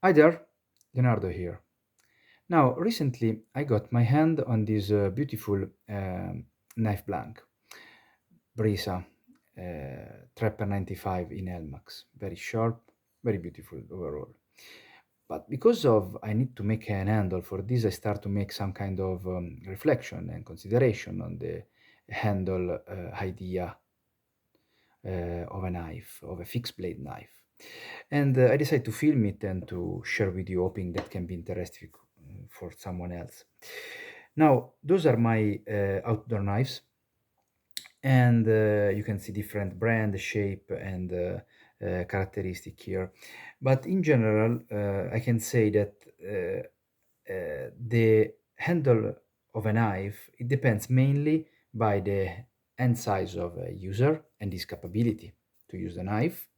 Hi there, Leonardo here. Now, recently I got my hand on this beautiful knife blank, Brisa 3x95 in Elmax. Very sharp, very beautiful overall. But because of I need to make an handle for this, I start to make some kind of reflection and consideration on the handle idea of a knife, of a fixed blade knife. And I decided to film it and to share with you, hoping that can be interesting for someone else. Now, those are my outdoor knives, and you can see different brand, shape, and characteristic here. But in general, I can say that the handle of a knife it depends mainly by the hand size of a user and his capability to use the knife,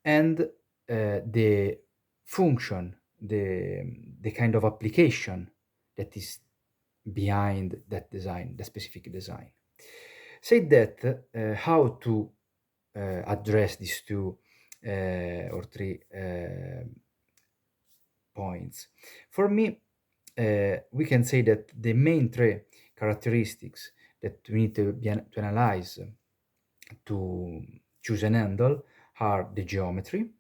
and the function, the kind of application that is behind that design, the specific design. Say that how to address these two or three points. For me, we can say that the main three characteristics that we need to analyze to choose an handle are the geometry,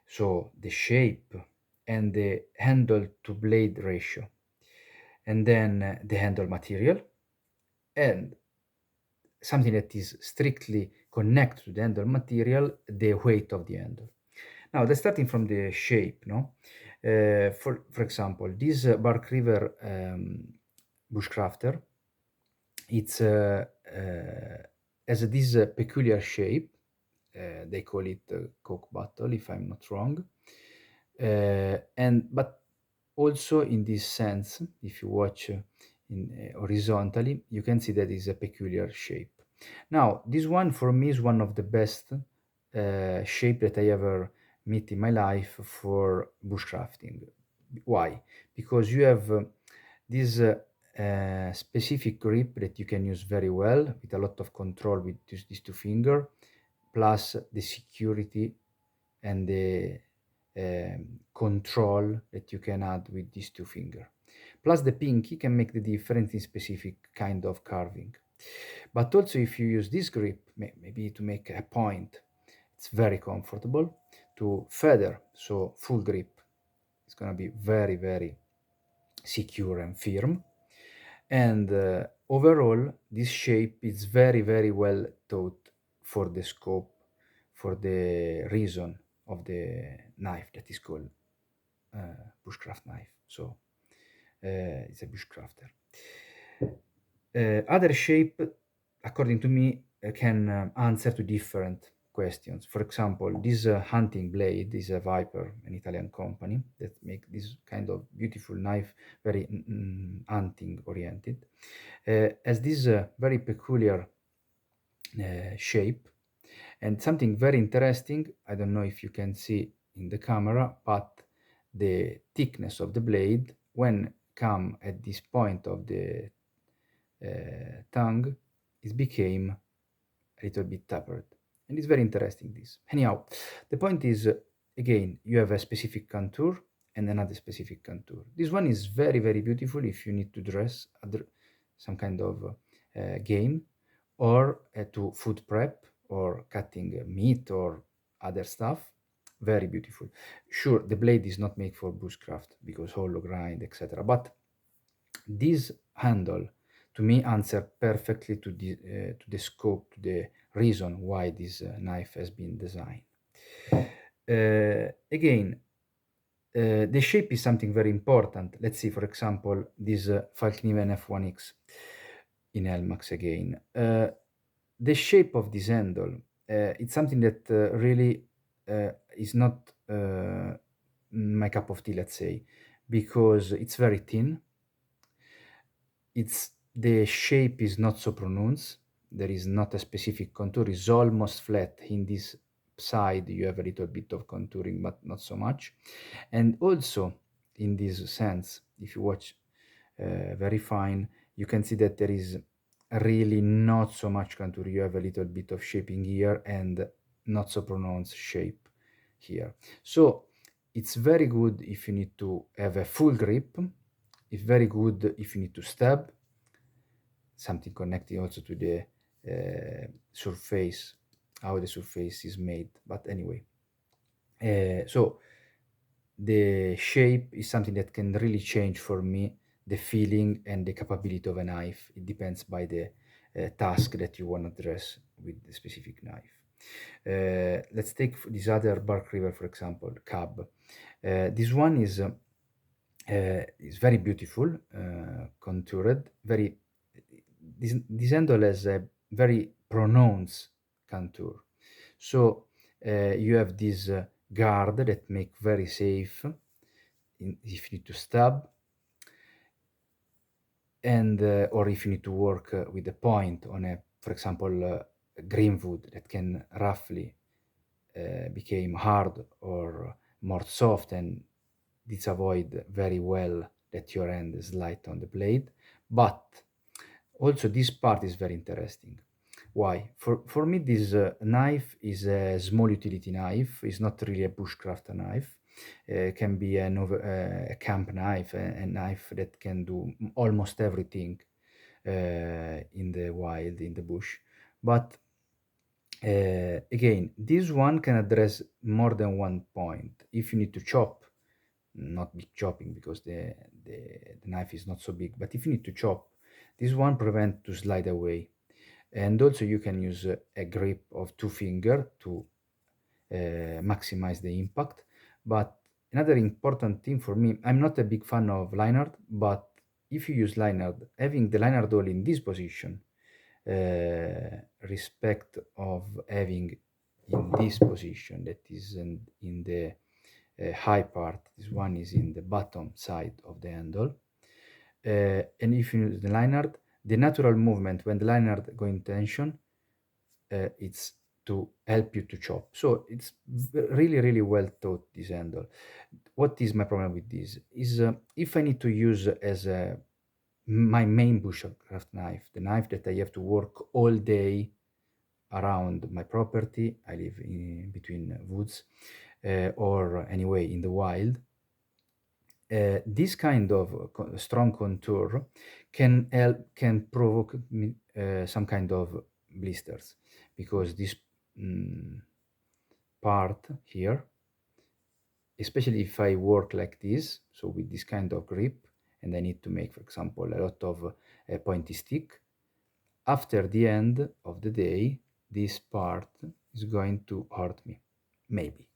so the shape and the handle to blade ratio, and then the handle material, and something that is strictly connected to the handle material, the weight of the handle. Now, that's starting from the shape, no? For example, this Bark River bushcrafter, it's has this peculiar shape. They call it Coke bottle, if I'm not wrong. And but also in this sense, if you watch in horizontally, you can see that it's a peculiar shape. Now, this one for me is one of the best shape that I ever meet in my life for bushcrafting. Why? Because you have this specific grip that you can use very well with a lot of control with these two fingers, plus the security and the control that you can add with these two fingers. Plus the pinky can make the difference in specific kind of carving. But also if you use this grip, maybe to make a point, it's very comfortable. To feather, so full grip, it's gonna be very, very secure and firm. And overall, this shape is very, very well thought for the scope, for the reason of the knife that is called bushcraft knife. So it's a bushcrafter. Other shape, according to me, can answer to different questions. For example, this hunting blade is a Viper, an Italian company that make this kind of beautiful knife, very hunting oriented. Has this very peculiar shape, and something very interesting. I don't know if you can see in the camera, but the thickness of the blade when come at this point of the tongue, it became a little bit tapered. And it's very interesting this. Anyhow, the point is, again, you have a specific contour and another specific contour. This one is very, very beautiful if you need to dress some kind of game, or to food prep or cutting meat or other stuff. Very beautiful. Sure, the blade is not made for bushcraft because hollow grind, etc. But this handle, to me, answer perfectly to the scope, to the reason why this knife has been designed. Again, the shape is something very important. Let's see, for example, this Falkniven F1X in Elmax again. The shape of this handle, it's something that really is not my cup of tea, let's say, because it's very thin. It's the shape is not so pronounced. There is not a specific contour. It's almost flat. In this side, you have a little bit of contouring, but not so much. And also, in this sense, if you watch very fine, you can see that there is really not so much contour. You have a little bit of shaping here and not so pronounced shape here. So It's very good if you need to have a full grip. It's very good if you need to stab, something connecting also to the surface, how the surface is made. But anyway, so the shape is something that can really change for me the feeling and the capability of a knife. It depends by the task that you want to address with the specific knife. Let's take this other bark river, for example, cab. This one is very beautiful, contoured. This handle has a very pronounced contour. So you have this guard that make very safe if you need to stab, and or if you need to work with a point on a, for example, green wood that can roughly became hard or more soft, and this avoid very well that your hand slide on the blade. But also this part is very interesting. Why? For me, this knife is a small utility knife. It's not really a bushcraft knife. Can be a camp knife, a knife that can do almost everything in the wild, in the bush. But again, this one can address more than one point. If you need to chop, not big chopping because the knife is not so big, but if you need to chop, this one prevent to slide away. And also you can use a grip of two finger to maximize the impact. But another important thing for me, I'm not a big fan of Leinard, but if you use Leinard, having the Leinard all in this position, respect of having in this position that is in the high part, this one is in the bottom side of the handle. And if you use the Leinard, the natural movement when the Leinard go in tension, it's to help you to chop. So it's really, really well taught, this handle. What is my problem with this? Is if I need to use as my main bushcraft knife, the knife that I have to work all day around my property, I live in between woods, or anyway in the wild, this kind of strong contour can provoke some kind of blisters, because this part here, especially if I work like this, so with this kind of grip, and I need to make, for example, a lot of pointy stick, after the end of the day, this part is going to hurt me, maybe.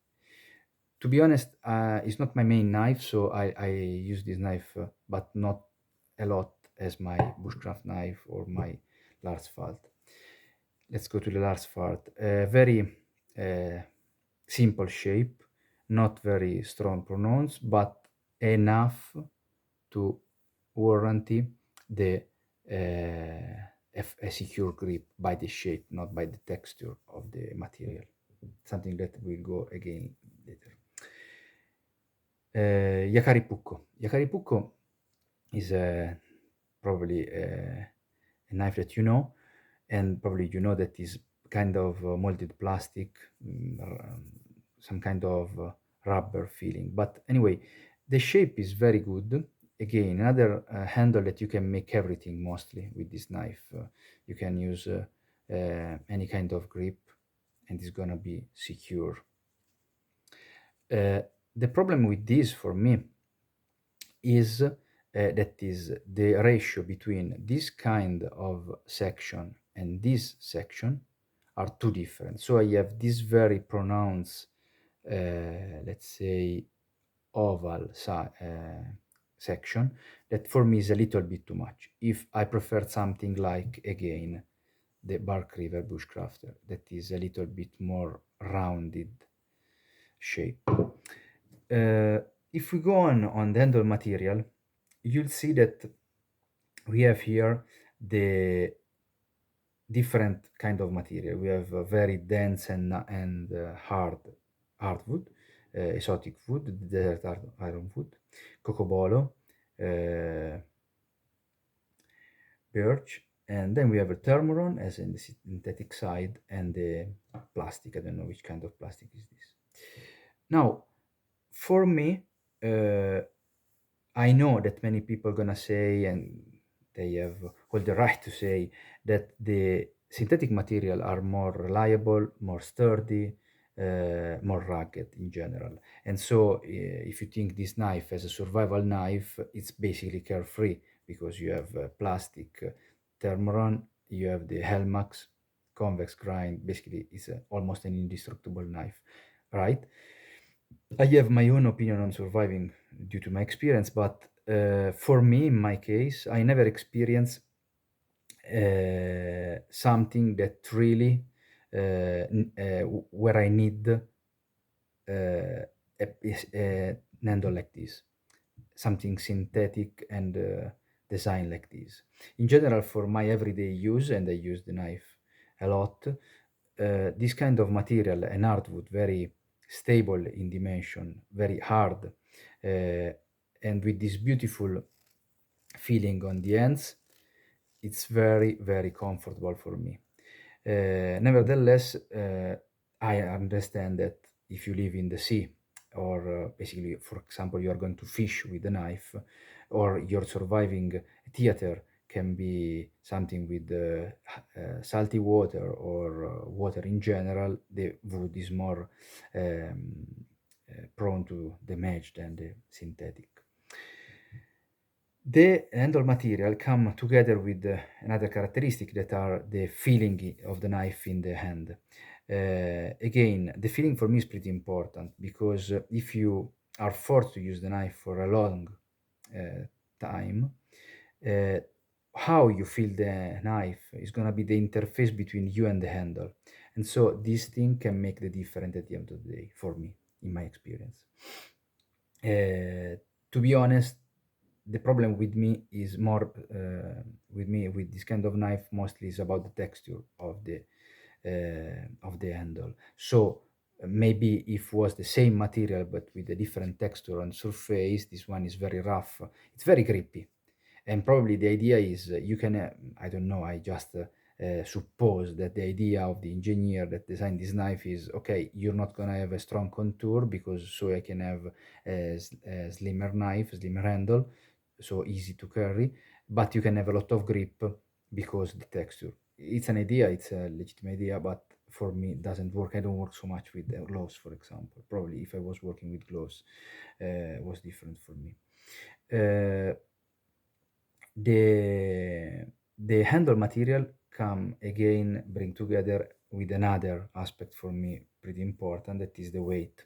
To be honest, it's not my main knife, so I use this knife, but not a lot as my bushcraft knife or my Larsfalt. Let's go to the Larsfalt. Very simple shape, not very strong pronouns, but enough to warranty the a secure grip by the shape, not by the texture of the material. Something that will go again later. Yakari Pucco. Yakari Pucco is probably a knife that you know, and probably you know that is kind of molded plastic, some kind of rubber feeling. But anyway, the shape is very good. Again, another handle that you can make everything mostly with this knife. You can use any kind of grip, and it's gonna be secure. The problem with this for me is that is the ratio between this kind of section and this section are too different. So I have this very pronounced, let's say, oval section that for me is a little bit too much. If I prefer something like, again, the Bark River Bushcrafter, that is a little bit more rounded shape. If we go on the handle material, you'll see that we have here the different kind of material. We have a very dense and hardwood, exotic wood, desert ironwood, cocobolo, birch, and then we have a thermoron as in the synthetic side, and the plastic. I don't know which kind of plastic is this. Now, For me, uh, I know that many people gonna say, and they have all the right to say, that the synthetic material are more reliable, more sturdy, more rugged in general. And so, if you think this knife as a survival knife, it's basically carefree because you have plastic thermoron, you have the Helmax convex grind. Basically, it's almost an indestructible knife, right? I have my own opinion on surviving due to my experience, but for me, in my case, I never experienced something that really where I need a handle like this, something synthetic and design like this. In general, for my everyday use, and I use the knife a lot, this kind of material, an hardwood, very stable in dimension, very hard, and with this beautiful feeling on the ends, it's very, very comfortable for me. Nevertheless, I understand that if you live in the sea, or basically, for example, you are going to fish with a knife, or you're surviving a theater, can be something with salty water or water in general, the wood is more prone to damage than the synthetic. The handle material come together with another characteristic that are the feeling of the knife in the hand. Again, the feeling for me is pretty important because if you are forced to use the knife for a long uh, time, uh, how you feel the knife is going to be the interface between you and the handle. And so this thing can make the difference at the end of the day for me, in my experience. To be honest, the problem with me is more with me with this kind of knife mostly is about the texture of the handle. So maybe if was the same material but with a different texture on surface, this one is very rough. It's very grippy, and probably the idea is you can I don't know, I just suppose that the idea of the engineer that designed this knife is okay, you're not gonna have a strong contour because so I can have a slimmer knife, slimmer handle, so easy to carry, but you can have a lot of grip because the texture. It's an idea, it's a legitimate idea, but for me it doesn't work. I don't work so much with gloves, for example. Probably if I was working with gloves, was different for me. uh, the handle material come again bring together with another aspect for me pretty important, that is the weight.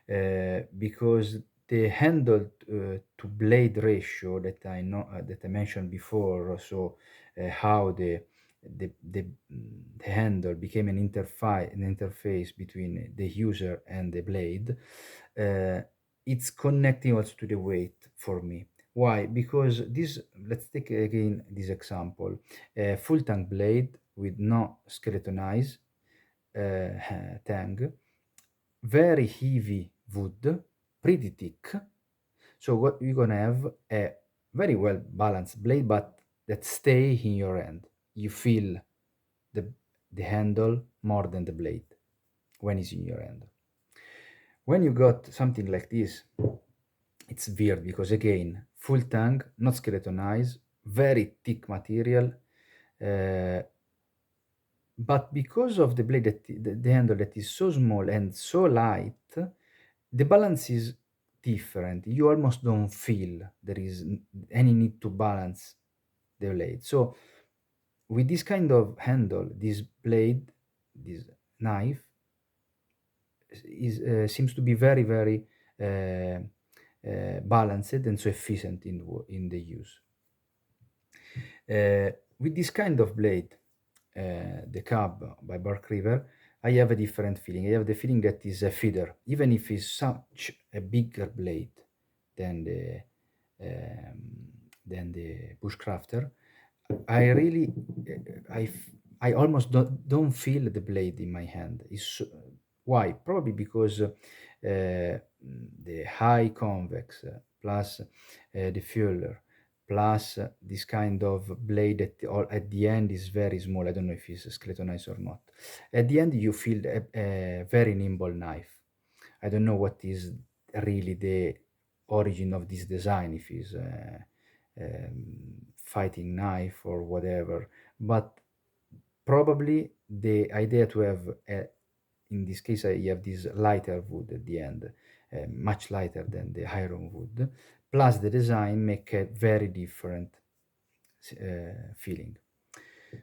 Because the handle to blade ratio that I know that I mentioned before, so how the handle became an interface between the user and the blade, uh, it's connecting also to the weight for me. Why? Because this, let's take again this example, a full tang blade with no skeletonized tang, very heavy wood, pretty thick. So what you're gonna have a very well balanced blade, but that stay in your hand. You feel the the handle more than the blade when it's in your hand. When you got something like this, it's weird because again, full tang, not skeletonized, very thick material, uh, but because of the blade that the handle that is so small and so light, the balance is different. You almost don't feel there is any need to balance the blade. So with this kind of handle, this blade, this knife is seems to be very very balanced and so efficient in the use. With this kind of blade, the Cub by Bark River, I have a different feeling. I have the feeling that is a feeder, even if it's such a bigger blade than the Bushcrafter. I really, I almost don't feel the blade in my hand. Why? Probably because the high convex plus the fueler plus this kind of blade that at the end is very small. I don't know if it's skeletonized or not. At the end, you feel a very nimble knife. I don't know what is really the origin of this design, if it's fighting knife or whatever, but probably the idea to have in this case you have this lighter wood at the end, much lighter than the iron wood, plus the design make a very different feeling.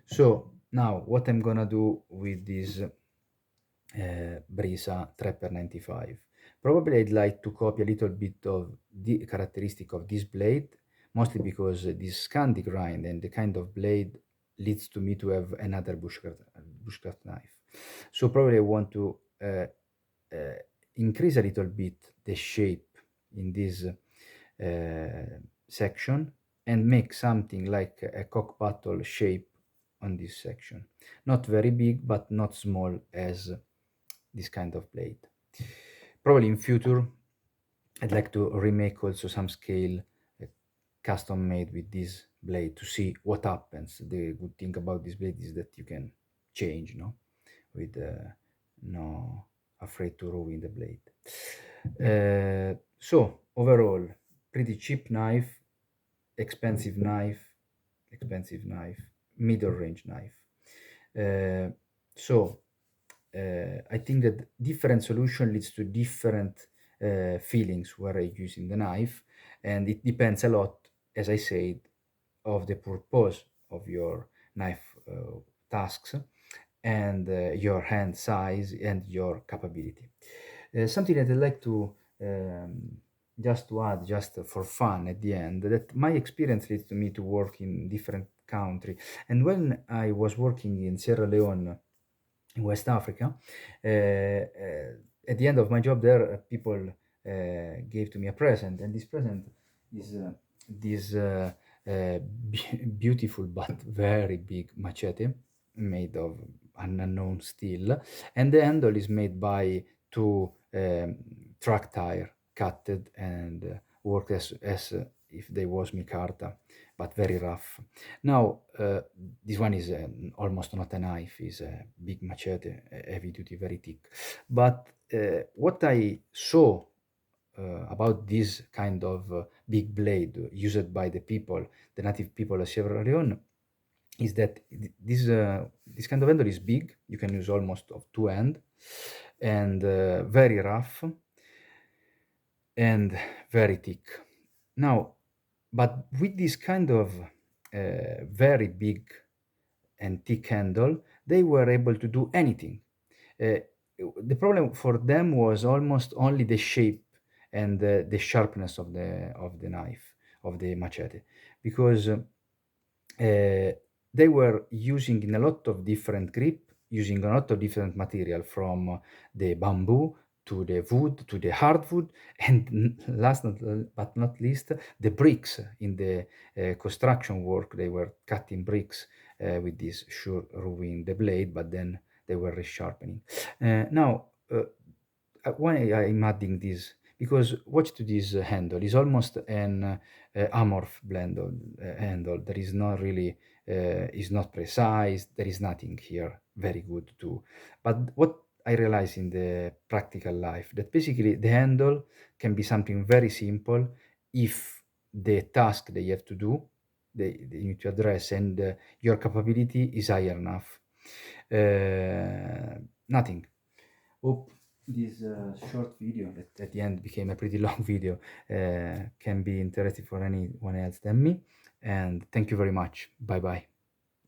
So now what I'm gonna do with this Brisa 3x95. Probably I'd like to copy a little bit of the characteristic of this blade, mostly because this Scandi grind and the kind of blade leads to me to have another bushcraft knife. So probably I want to uh, increase a little bit the shape in this section and make something like a cock battle shape on this section. Not very big, but not small as this kind of blade. Probably in future, I'd like to remake also some scale custom made with this blade to see what happens. The good thing about this blade is that you can change, no, with no afraid to ruin the blade. So overall, pretty cheap knife, expensive knife, expensive knife, middle range knife. So I think that different solution leads to different feelings where I'm using the knife, and it depends a lot, as I said, of the purpose of your knife tasks and your hand size and your capability. Something that I'd like to just to add, just for fun at the end, that my experience leads to me to work in different country. And when I was working in Sierra Leone, in West Africa, at the end of my job there, people gave to me a present, and this present is this beautiful but very big machete made of an unknown steel, and the handle is made by two track tire cutted and worked as if they was micarta, but very rough. Now, this one is almost not a knife, is a big machete, heavy duty, very thick. But what I saw about this kind of big blade used by the people, the native people of Sierra Leone, is that this kind of handle is big. You can use almost of two hand, and very rough and very thick. Now, but with this kind of very big and thick handle, they were able to do anything. Uh, the problem for them was almost only the shape and the sharpness of the knife of the machete, because they were using in a lot of different grip, using a lot of different material from the bamboo to the wood to the hardwood, and last but not least, the bricks in the construction work. They were cutting bricks with this, sure, ruining the blade, but then they were resharpening. Now, why I'm adding this? Because watch to this handle is almost an amorph handle. There is not really, is not precise. There is nothing here very good too. But what I realize in the practical life that basically the handle can be something very simple if the task they have to do, they need to address, and your capability is high enough. Nothing. Hope this short video that at the end became a pretty long video can be interesting for anyone else than me. And thank you very much. Bye bye.